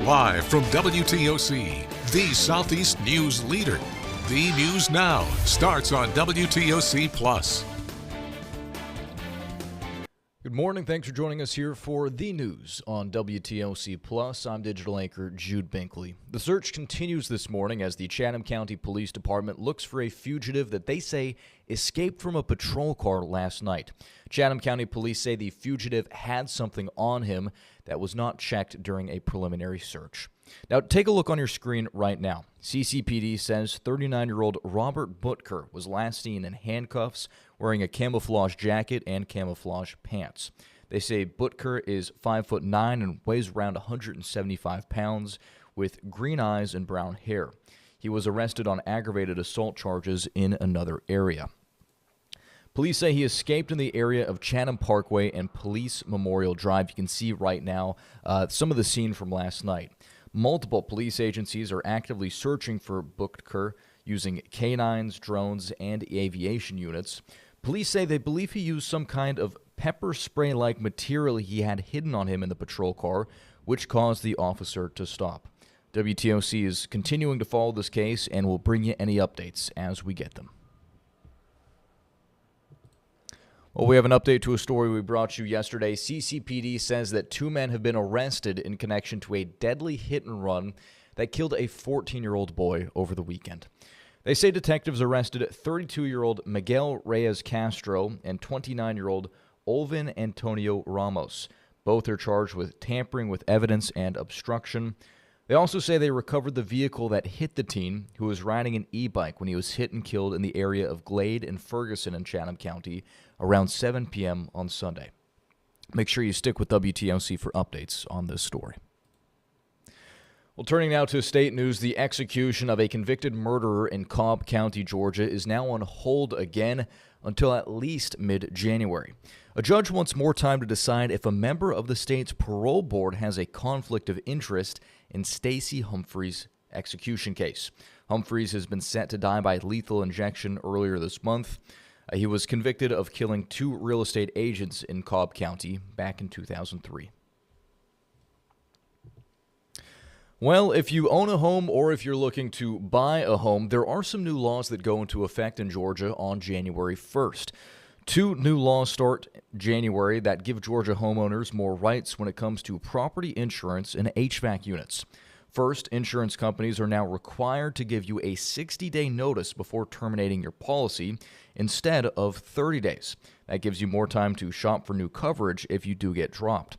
Live from WTOC, the Southeast News leader. The News Now starts on WTOC Plus. Good morning. Thanks for joining us here for the news on WTOC Plus. I'm digital anchor Jude Binkley. The search continues this morning as the Chatham County Police Department looks for a fugitive that they say escaped from a patrol car last night. Chatham County Police say the fugitive had something on him that was not checked during a preliminary search. Now, take a look on your screen right now. CCPD says 39-year-old Robert Butker was last seen in handcuffs, wearing a camouflage jacket and camouflage pants. They say Butker is 5'9" and weighs around 175 pounds, with green eyes and brown hair. He was arrested on aggravated assault charges in another area. Police say he escaped in the area of Chatham Parkway and Police Memorial Drive. You can see right now some of the scene from last night. Multiple police agencies are actively searching for Butker using canines, drones, and aviation units. Police say they believe he used some kind of pepper spray-like material he had hidden on him in the patrol car, which caused the officer to stop. WTOC is continuing to follow this case and will bring you any updates as we get them. Well, we have an update to a story we brought you yesterday. CCPD says that 2 men have been arrested in connection to a deadly hit and run that killed a 14-year-old boy over the weekend. They say detectives arrested 32-year-old Miguel Reyes Castro and 29-year-old Olvin Antonio Ramos. Both are charged with tampering with evidence and obstruction. They also say they recovered the vehicle that hit the teen, who was riding an e-bike when he was hit and killed in the area of Glade and Ferguson in Chatham County around 7 p.m. on Sunday. Make sure you stick with WTOC for updates on this story. Well, turning now to state news, the execution of a convicted murderer in Cobb County, Georgia, is now on hold again until at least mid-January. A judge wants more time to decide if a member of the state's parole board has a conflict of interest in Stacey Humphrey's execution case. Humphreys has been set to die by lethal injection earlier this month. He was convicted of killing 2 real estate agents in Cobb County back in 2003. Well, if you own a home or if you're looking to buy a home, there are some new laws that go into effect in Georgia on January 1st. 2 new laws start January that give Georgia homeowners more rights when it comes to property insurance and HVAC units. First, insurance companies are now required to give you a 60-day notice before terminating your policy instead of 30 days. That gives you more time to shop for new coverage if you do get dropped.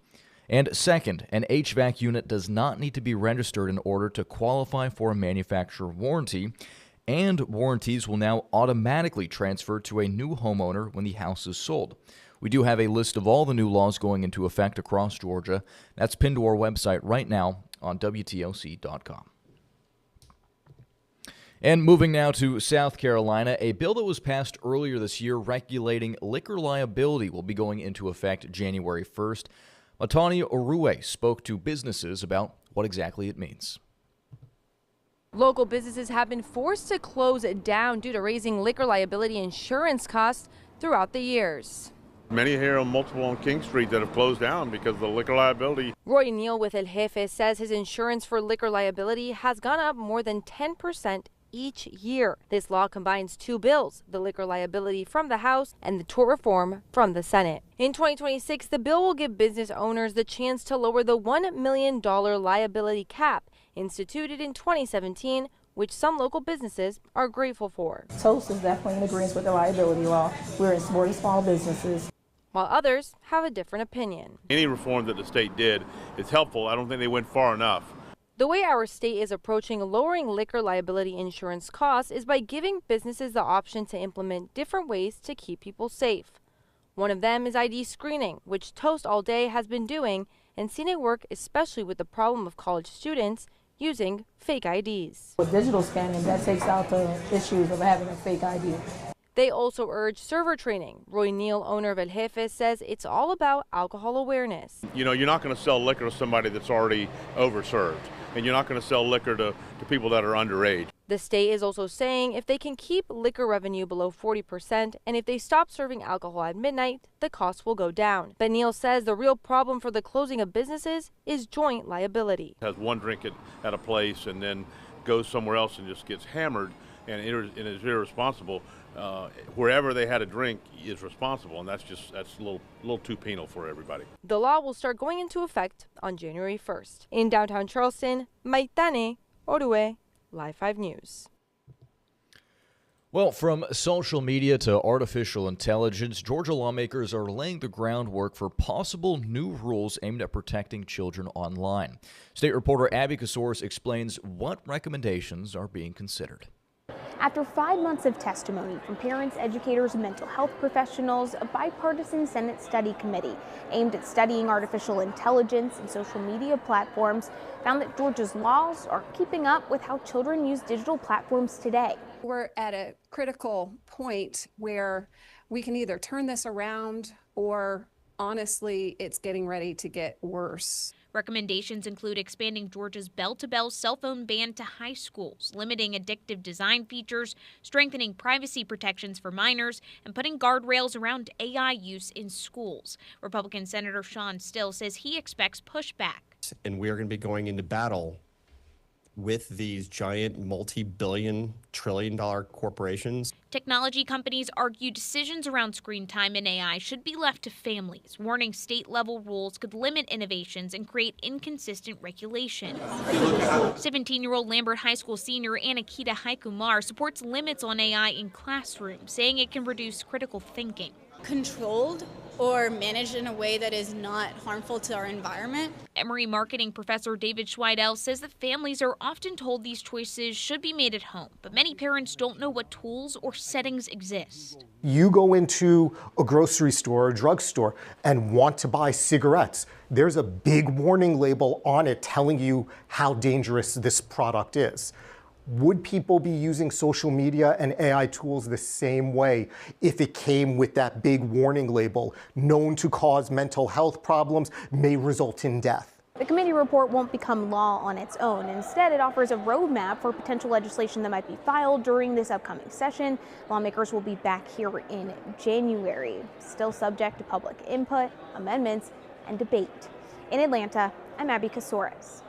And second, an HVAC unit does not need to be registered in order to qualify for a manufacturer warranty, and warranties will now automatically transfer to a new homeowner when the house is sold. We do have a list of all the new laws going into effect across Georgia. That's pinned to our website right now on WTOC.com. And moving now to South Carolina, a bill that was passed earlier this year regulating liquor liability will be going into effect January 1st. Matani Orue spoke to businesses about what exactly it means. Local businesses have been forced to close down due to raising liquor liability insurance costs throughout the years. Many here on King Street that have closed down because of the liquor liability. Roy Neal with El Jefe says his insurance for liquor liability has gone up more than 10% each year. This law combines 2 bills, the liquor liability from the House and the tort reform from the Senate. In 2026, the bill will give business owners the chance to lower the $1 million liability cap instituted in 2017, which some local businesses are grateful for. Toast is definitely in agreement with the liability law. We're supporting small businesses. While others have a different opinion. Any reform that the state did is helpful. I don't think they went far enough. The way our state is approaching lowering liquor liability insurance costs is by giving businesses the option to implement different ways to keep people safe. One of them is ID screening, which Toast All Day has been doing and seen it work, especially with the problem of college students using fake IDs. With digital scanning, that takes out the issues of having a fake ID. They also urge server training. Roy Neal, owner of El Jefe, says it's all about alcohol awareness. You know, you're not going to sell liquor to somebody that's already overserved, and you're not going to sell liquor to people that are underage. The state is also saying if they can keep liquor revenue below 40% and if they stop serving alcohol at midnight, the costs will go down. But Neal says the real problem for the closing of businesses is joint liability. Has one drink at a place and then goes somewhere else and just gets hammered and is irresponsible. Wherever they had a drink is responsible, and that's a little too penal for everybody. The law will start going into effect on January 1st. In downtown Charleston, Maitane Orue, Live 5 News. Well, from social media to artificial intelligence, Georgia lawmakers are laying the groundwork for possible new rules aimed at protecting children online. State reporter Abby Kasouris explains what recommendations are being considered. After 5 months of testimony from parents, educators, and mental health professionals, a bipartisan Senate study committee aimed at studying artificial intelligence and social media platforms found that Georgia's laws aren't keeping up with how children use digital platforms today. We're at a critical point where we can either turn this around or honestly, it's getting ready to get worse. Recommendations include expanding Georgia's bell-to-bell cell phone ban to high schools, limiting addictive design features, strengthening privacy protections for minors, and putting guardrails around AI use in schools. Republican Senator Sean Still says he expects pushback. And we're going to be going into battle with these giant multi-billion, trillion-dollar corporations. Technology companies argue decisions around screen time and AI should be left to families, warning state-level rules could limit innovations and create inconsistent regulations. 17-year-old Lambert High School senior Anakita Haikumar supports limits on AI in classrooms, saying it can reduce critical thinking. Controlled or managed in a way that is not harmful to our environment. Emory marketing professor David Schweidel says that families are often told these choices should be made at home, but many parents don't know what tools or settings exist. You go into a grocery store or a drugstore and want to buy cigarettes. There's a big warning label on it telling you how dangerous this product is. Would people be using social media and AI tools the same way if it came with that big warning label, known to cause mental health problems, may result in death? The committee report won't become law on its own. Instead, it offers a roadmap for potential legislation that might be filed during this upcoming session. Lawmakers will be back here in January, still subject to public input, amendments, and debate. In Atlanta, I'm Abby Kasouris.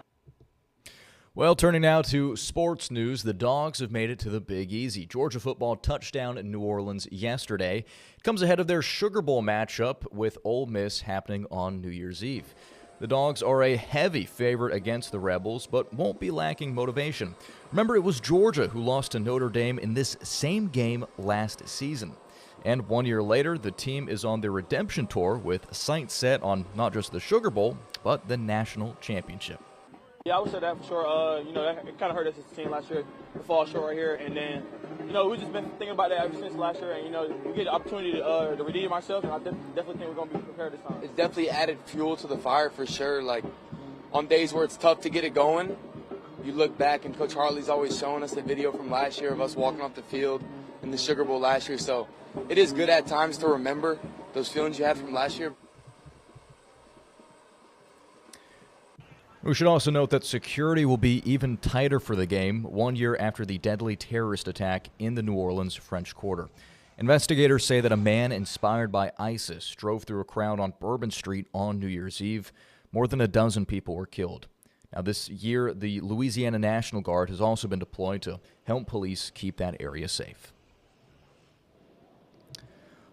Well, turning now to sports news, the Dogs have made it to the Big Easy. Georgia football touchdown in New Orleans yesterday. It comes ahead of their Sugar Bowl matchup with Ole Miss happening on New Year's Eve. The Dogs are a heavy favorite against the Rebels, but won't be lacking motivation. Remember, it was Georgia who lost to Notre Dame in this same game last season. And 1 year later, the team is on their redemption tour with sights set on not just the Sugar Bowl, but the national championship. Yeah, I would say that for sure. It kind of hurt us as a team last year to fall short right here. And then, we've just been thinking about that ever since last year. And, we get the opportunity to redeem ourselves, and I definitely think we're going to be prepared this time. It's definitely added fuel to the fire for sure. Like, on days where it's tough to get it going, you look back, and Coach Hartley's always showing us the video from last year of us walking off the field in the Sugar Bowl last year. So it is good at times to remember those feelings you had from last year. We should also note that security will be even tighter for the game 1 year after the deadly terrorist attack in the New Orleans French Quarter. Investigators say that a man inspired by ISIS drove through a crowd on Bourbon Street on New Year's Eve. More than a dozen people were killed. Now, this year, the Louisiana National Guard has also been deployed to help police keep that area safe.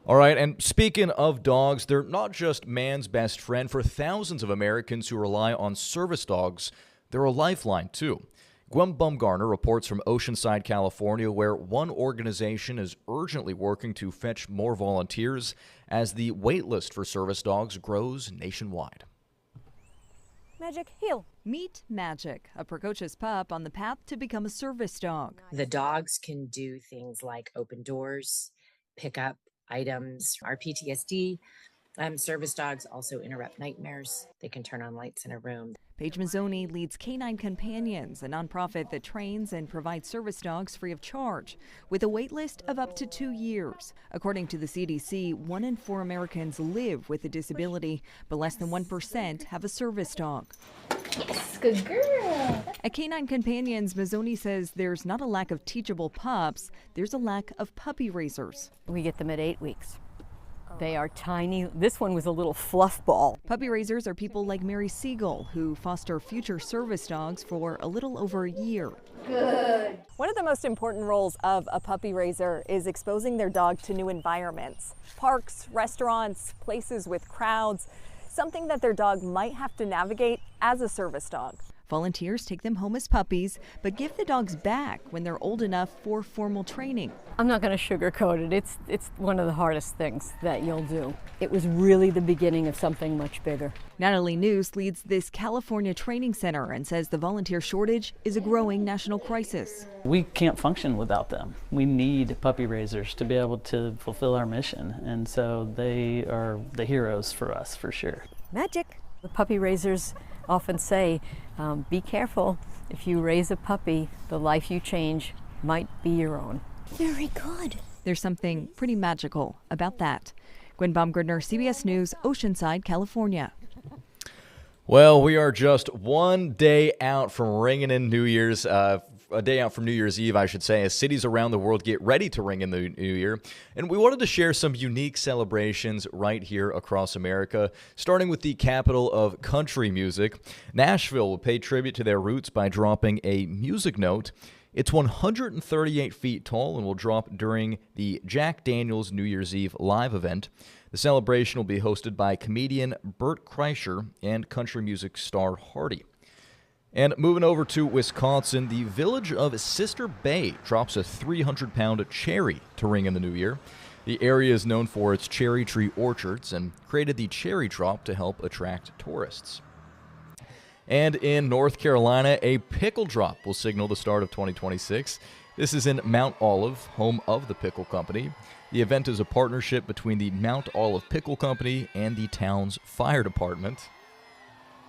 All right, and speaking of dogs, they're not just man's best friend. For thousands of Americans who rely on service dogs, they're a lifeline, too. Gwen Bumgarner reports from Oceanside, California, where one organization is urgently working to fetch more volunteers as the wait list for service dogs grows nationwide. Magic Heel. Meet Magic, a precocious pup on the path to become a service dog. The dogs can do things like open doors, pick up items. Our PTSD service dogs also interrupt nightmares. They can turn on lights in a room. Paige Mazzoni leads Canine Companions, a nonprofit that trains and provides service dogs free of charge, with a wait list of up to 2 years. According to the CDC, 1 in 4 Americans live with a disability, but less than 1% have a service dog. Yes, good girl. At Canine Companions, Mazzoni says there's not a lack of teachable pups, there's a lack of puppy raisers. We get them at 8 weeks. They are tiny. This one was a little fluff ball. Puppy raisers are people like Mary Siegel, who foster future service dogs for a little over a year. Good. One of the most important roles of a puppy raiser is exposing their dog to new environments. Parks, restaurants, places with crowds, something that their dog might have to navigate as a service dog. Volunteers take them home as puppies, but give the dogs back when they're old enough for formal training. I'm not going to sugarcoat it. It's one of the hardest things that you'll do. It was really the beginning of something much bigger. Natalie News leads this California training center and says the volunteer shortage is a growing national crisis. We can't function without them. We need puppy raisers to be able to fulfill our mission, and so they are the heroes for us, for sure. Magic. The puppy raisers often say, be careful. If you raise a puppy, the life you change might be your own. Very good. There's something pretty magical about that. Gwen Baumgartner, CBS News, Oceanside, California. Well, we are just one day out from ringing in New Year's, a day out from New Year's Eve, I should say, as cities around the world get ready to ring in the new year. And we wanted to share some unique celebrations right here across America, starting with the capital of country music. Nashville will pay tribute to their roots by dropping a music note. It's 138 feet tall and will drop during the Jack Daniels New Year's Eve live event. The celebration will be hosted by comedian Bert Kreischer and country music star Hardy. And moving over to Wisconsin, the village of Sister Bay drops a 300-pound cherry to ring in the new year. The area is known for its cherry tree orchards and created the cherry drop to help attract tourists. And in North Carolina, a pickle drop will signal the start of 2026. This is in Mount Olive, home of the Pickle Company. The event is a partnership between the Mount Olive Pickle Company and the town's fire department.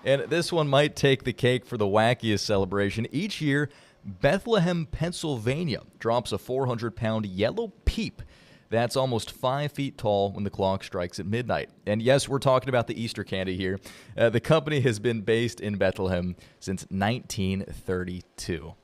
And this one might take the cake for the wackiest celebration. Each year, Bethlehem, Pennsylvania drops a 400-pound yellow peep that's almost 5 feet tall when the clock strikes at midnight. And yes, we're talking about the Easter candy here. The company has been based in Bethlehem since 1932.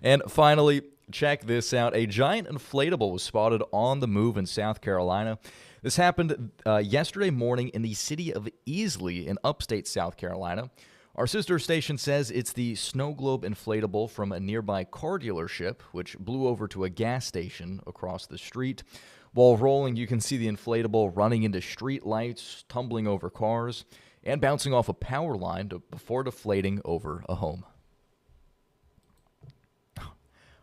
And finally, check this out. A giant inflatable was spotted on the move in South Carolina. This happened yesterday morning in the city of Easley in upstate South Carolina. Our sister station says it's the snow globe inflatable from a nearby car dealership, which blew over to a gas station across the street. While rolling, you can see the inflatable running into street lights, tumbling over cars, and bouncing off a power line before deflating over a home.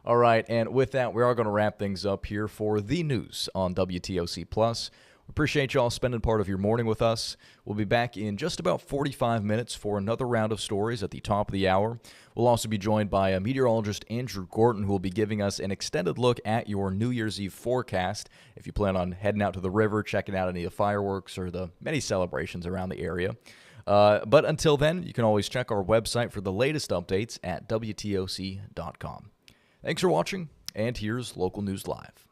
All right, and with that, we are going to wrap things up here for the news on WTOC Plus. Appreciate y'all spending part of your morning with us. We'll be back in just about 45 minutes for another round of stories at the top of the hour. We'll also be joined by meteorologist Andrew Gorton, who will be giving us an extended look at your New Year's Eve forecast if you plan on heading out to the river, checking out any of the fireworks or the many celebrations around the area. But until then, you can always check our website for the latest updates at WTOC.com. Thanks for watching, and here's Local News Live.